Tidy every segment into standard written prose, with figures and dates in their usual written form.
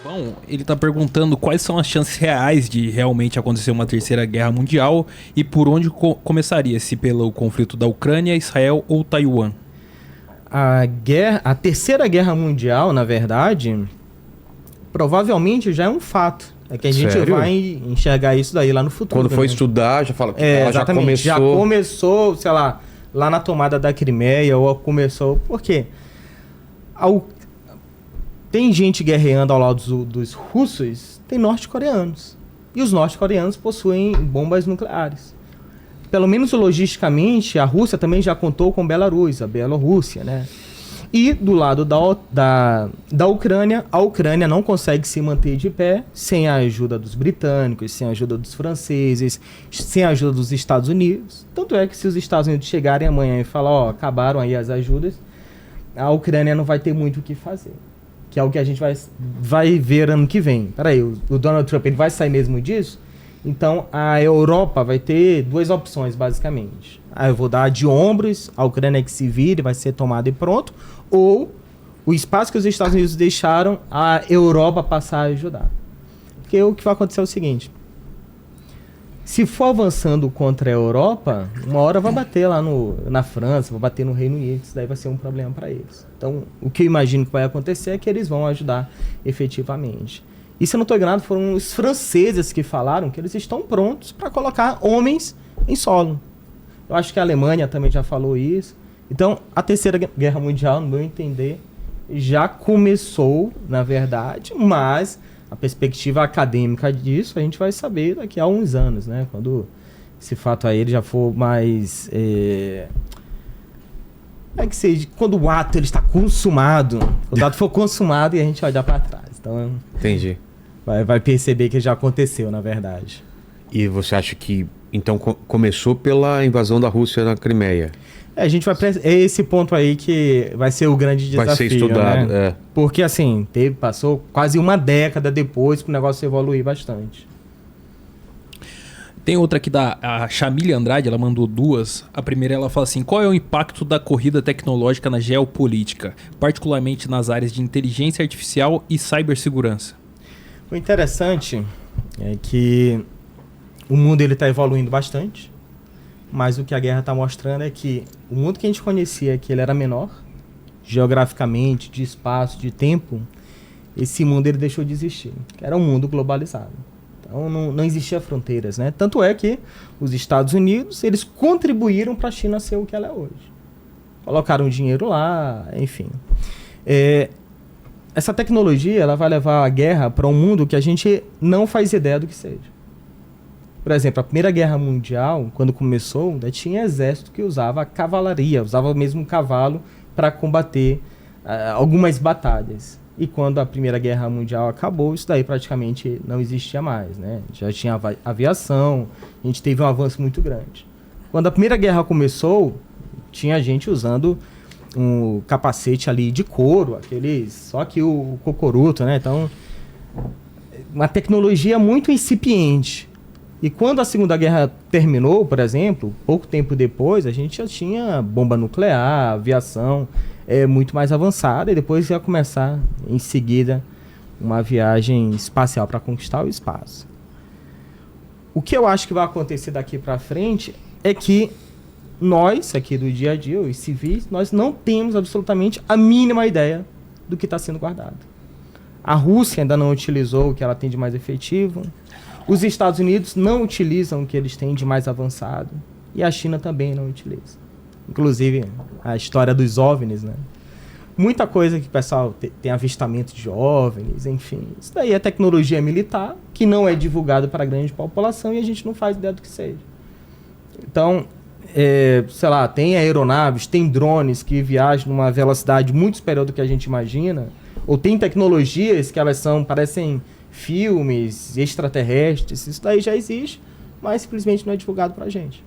Bom, ele está perguntando quais são as chances reais de realmente acontecer uma terceira guerra mundial e por onde começaria, se pelo conflito da Ucrânia, Israel ou Taiwan. A terceira guerra mundial, na verdade, provavelmente já é um fato. É que a gente vai enxergar isso daí lá no futuro. Quando for estudar, já fala que ela já começou. Já começou, sei lá na tomada da Crimeia, ou começou... Por quê? Tem gente guerreando ao lado dos russos, tem norte-coreanos. E os norte-coreanos possuem bombas nucleares. Pelo menos logisticamente, a Rússia também já contou com a Bielorrússia, né? E do lado da Ucrânia, a Ucrânia não consegue se manter de pé sem a ajuda dos britânicos, sem a ajuda dos franceses, sem a ajuda dos Estados Unidos. Tanto é que se os Estados Unidos chegarem amanhã e falar, acabaram aí as ajudas, a Ucrânia não vai ter muito o que fazer. Que é o que a gente vai ver ano que vem. Peraí, o Donald Trump ele vai sair mesmo disso? Então a Europa vai ter duas opções, basicamente. Eu vou dar de ombros, a Ucrânia que se vire, vai ser tomada e pronto. Ou o espaço que os Estados Unidos deixaram, a Europa passar a ajudar. Porque o que vai acontecer é o seguinte. Se for avançando contra a Europa, uma hora vai bater lá na França, vai bater no Reino Unido, isso daí vai ser um problema para eles. Então, o que eu imagino que vai acontecer é que eles vão ajudar efetivamente. E se eu não estou enganado, foram os franceses que falaram que eles estão prontos para colocar homens em solo. Eu acho que a Alemanha também já falou isso. Então, a Terceira Guerra Mundial, no meu entender, já começou, na verdade, mas a perspectiva acadêmica disso a gente vai saber daqui a uns anos, né? Quando esse fato aí ele já for mais... quando o ato ele está consumado, quando o ato for consumado e a gente olhar para trás. Então, entendi. Vai perceber que já aconteceu, na verdade. E você acha que, então, começou pela invasão da Rússia na Crimeia? A gente vai... É esse ponto aí que vai ser o grande desafio, vai ser estudado, né? Porque, assim, passou quase uma década depois para o negócio evoluir bastante. Tem outra aqui a Chamília Andrade, ela mandou duas. A primeira ela fala assim, qual é o impacto da corrida tecnológica na geopolítica, particularmente nas áreas de inteligência artificial e cibersegurança? O interessante é que o mundo está evoluindo bastante, mas o que a guerra está mostrando é que o mundo que a gente conhecia, que ele era menor, geograficamente, de espaço, de tempo, esse mundo ele deixou de existir, que era um mundo globalizado. Então não existia fronteiras, né? Tanto é que os Estados Unidos, eles contribuíram para a China ser o que ela é hoje. Colocaram dinheiro lá, enfim. Essa tecnologia ela vai levar a guerra para um mundo que a gente não faz ideia do que seja. Por exemplo, a Primeira Guerra Mundial, quando começou, ainda tinha exército que usava cavalaria, usava mesmo cavalo para combater algumas batalhas. E quando a Primeira Guerra Mundial acabou, isso daí praticamente não existia mais, né? Já tinha aviação, a gente teve um avanço muito grande. Quando a Primeira Guerra começou, tinha gente usando um capacete ali de couro, só que o cocoruto, né? Então, uma tecnologia muito incipiente. E quando a Segunda Guerra terminou, por exemplo, pouco tempo depois, a gente já tinha bomba nuclear, aviação muito mais avançada, e depois ia começar, em seguida, uma viagem espacial para conquistar o espaço. O que eu acho que vai acontecer daqui para frente é que nós, aqui do dia a dia, os civis, nós não temos absolutamente a mínima ideia do que está sendo guardado. A Rússia ainda não utilizou o que ela tem de mais efetivo, os Estados Unidos não utilizam o que eles têm de mais avançado, e a China também não utiliza. Inclusive, a história dos OVNIs, né? Muita coisa que o pessoal tem avistamento de OVNIs, enfim. Isso daí é tecnologia militar, que não é divulgada para a grande população e a gente não faz ideia do que seja. Então, sei lá, tem aeronaves, tem drones que viajam numa velocidade muito superior do que a gente imagina, ou tem tecnologias que parecem filmes extraterrestres, isso daí já existe, mas simplesmente não é divulgado para a gente.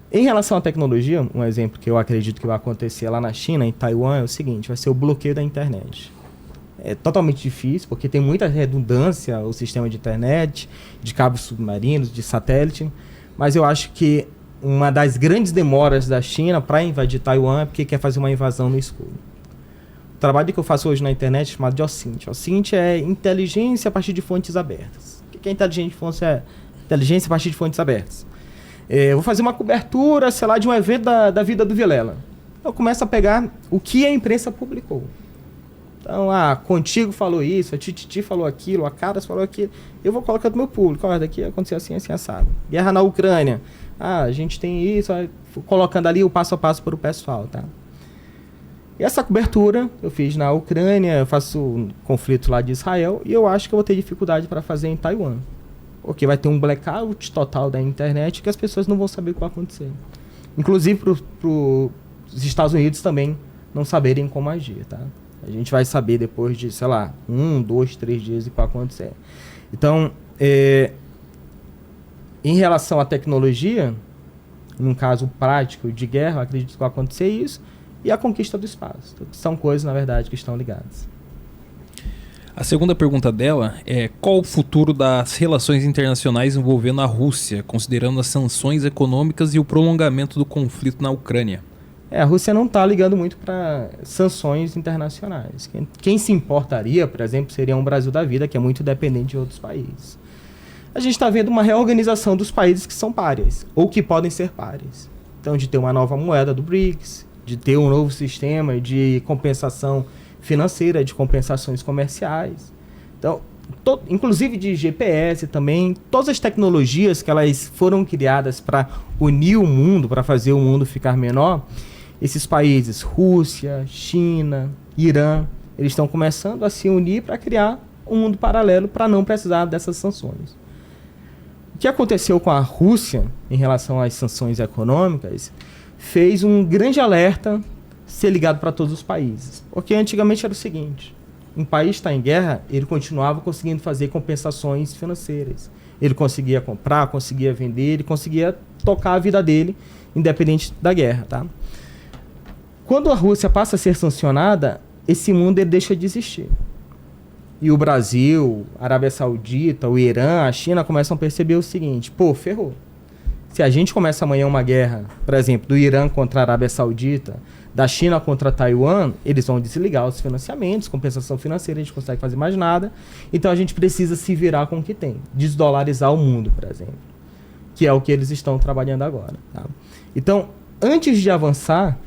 Em relação à tecnologia, um exemplo que eu acredito que vai acontecer lá na China, em Taiwan, é o seguinte, vai ser o bloqueio da internet. É totalmente difícil, porque tem muita redundância o sistema de internet, de cabos submarinos, de satélite, mas eu acho que uma das grandes demoras da China para invadir Taiwan é porque quer fazer uma invasão no escuro. trabalho que eu faço hoje na internet é chamado de OSINT. OSINT é inteligência a partir de fontes abertas. O que é inteligência a partir de fontes abertas? Eu vou fazer uma cobertura, sei lá, de um evento da vida do Vilela. Eu começo a pegar o que a imprensa publicou. Então, Contigo falou isso, a Tititi falou aquilo, a Caras falou aquilo. Eu vou colocando no meu público. Olha, daqui aconteceu assim, assim, assado. Guerra na Ucrânia. A gente tem isso, colocando ali o passo a passo para o pessoal, tá? E essa cobertura eu fiz na Ucrânia, eu faço um conflito lá de Israel, e eu acho que eu vou ter dificuldade para fazer em Taiwan. Porque vai ter um blackout total da internet que as pessoas não vão saber o que vai acontecer. Inclusive para os Estados Unidos também não saberem como agir, tá? A gente vai saber depois de, sei lá, 1, 2, 3 dias o que vai acontecer. Então, em relação à tecnologia, num caso prático de guerra, eu acredito que vai acontecer isso, e a conquista do espaço. São coisas, na verdade, que estão ligadas. A segunda pergunta dela é: qual o futuro das relações internacionais envolvendo a Rússia, considerando as sanções econômicas e o prolongamento do conflito na Ucrânia? A Rússia não está ligando muito para sanções internacionais. Quem se importaria, por exemplo, seria um Brasil da vida, que é muito dependente de outros países. A gente está vendo uma reorganização dos países que são párias, ou que podem ser párias. Então, de ter uma nova moeda do BRICS, de ter um novo sistema de compensação financeira, de compensações comerciais. Então, inclusive de GPS também, todas as tecnologias que elas foram criadas para unir o mundo, para fazer o mundo ficar menor, esses países, Rússia, China, Irã, eles estão começando a se unir para criar um mundo paralelo para não precisar dessas sanções. O que aconteceu com a Rússia em relação às sanções econômicas fez um grande alerta ser ligado para todos os países. Porque antigamente era o seguinte: um país está em guerra, ele continuava conseguindo fazer compensações financeiras. Ele conseguia comprar, conseguia vender, ele conseguia tocar a vida dele, independente da guerra. Tá? Quando a Rússia passa a ser sancionada, esse mundo ele deixa de existir. E o Brasil, a Arábia Saudita, o Irã, a China começam a perceber o seguinte: ferrou. Se a gente começa amanhã uma guerra, por exemplo, do Irã contra a Arábia Saudita, da China contra Taiwan, eles vão desligar os financiamentos, compensação financeira, a gente não consegue fazer mais nada. Então a gente precisa se virar com o que tem, desdolarizar o mundo, por exemplo, que é o que eles estão trabalhando agora. Tá? Então, antes de avançar,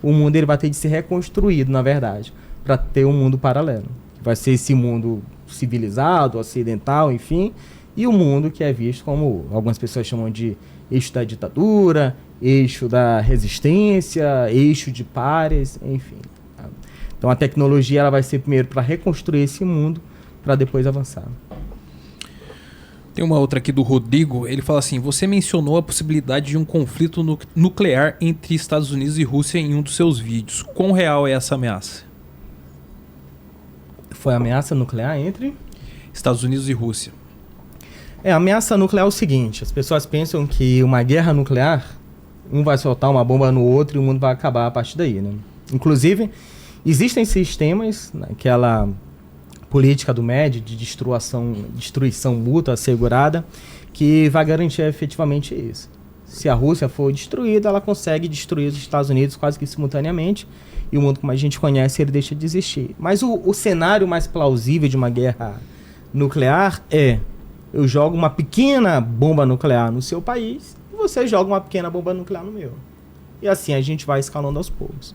o mundo ele vai ter de ser reconstruído, na verdade, para ter um mundo paralelo. Vai ser esse mundo civilizado, ocidental, enfim, e o mundo que é visto como algumas pessoas chamam de eixo da ditadura, eixo da resistência, eixo de pares, enfim. Tá? Então a tecnologia ela vai ser primeiro para reconstruir esse mundo, para depois avançar. Tem uma outra aqui do Rodrigo, ele fala assim: você mencionou a possibilidade de um conflito nuclear entre Estados Unidos e Rússia em um dos seus vídeos. Quão real é essa ameaça? Foi ameaça nuclear entre? Estados Unidos e Rússia. A ameaça nuclear é o seguinte: as pessoas pensam que uma guerra nuclear, um vai soltar uma bomba no outro e o mundo vai acabar a partir daí, né? Inclusive, existem sistemas, naquela política do MED, de destruição mútua assegurada, que vai garantir efetivamente isso. Se a Rússia for destruída, ela consegue destruir os Estados Unidos quase que simultaneamente, e o mundo como a gente conhece, ele deixa de existir. Mas o cenário mais plausível de uma guerra nuclear é: eu jogo uma pequena bomba nuclear no seu país e você joga uma pequena bomba nuclear no meu. E assim a gente vai escalando aos poucos.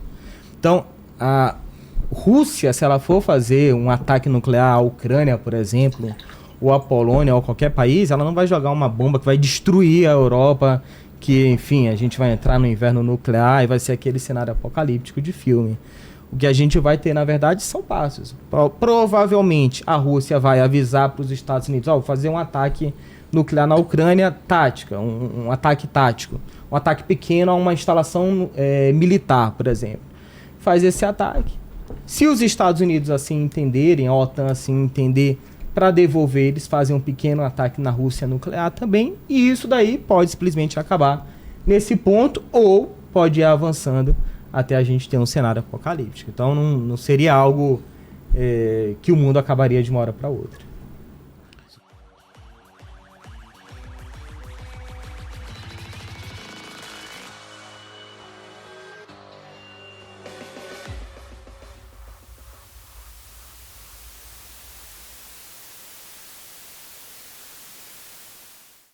Então, a Rússia, se ela for fazer um ataque nuclear à Ucrânia, por exemplo, ou à Polônia, ou a qualquer país, ela não vai jogar uma bomba que vai destruir a Europa, que, enfim, a gente vai entrar no inverno nuclear e vai ser aquele cenário apocalíptico de filme. O que a gente vai ter, na verdade, são passos. Provavelmente, a Rússia vai avisar para os Estados Unidos: vou fazer um ataque nuclear na Ucrânia tática, um ataque tático. Um ataque pequeno a uma instalação militar, por exemplo. Faz esse ataque. Se os Estados Unidos assim entenderem, a OTAN assim entender, para devolver, eles fazem um pequeno ataque na Rússia nuclear também, e isso daí pode simplesmente acabar nesse ponto, ou pode ir avançando até a gente ter um cenário apocalíptico. Então não seria algo que o mundo acabaria de uma hora para outra.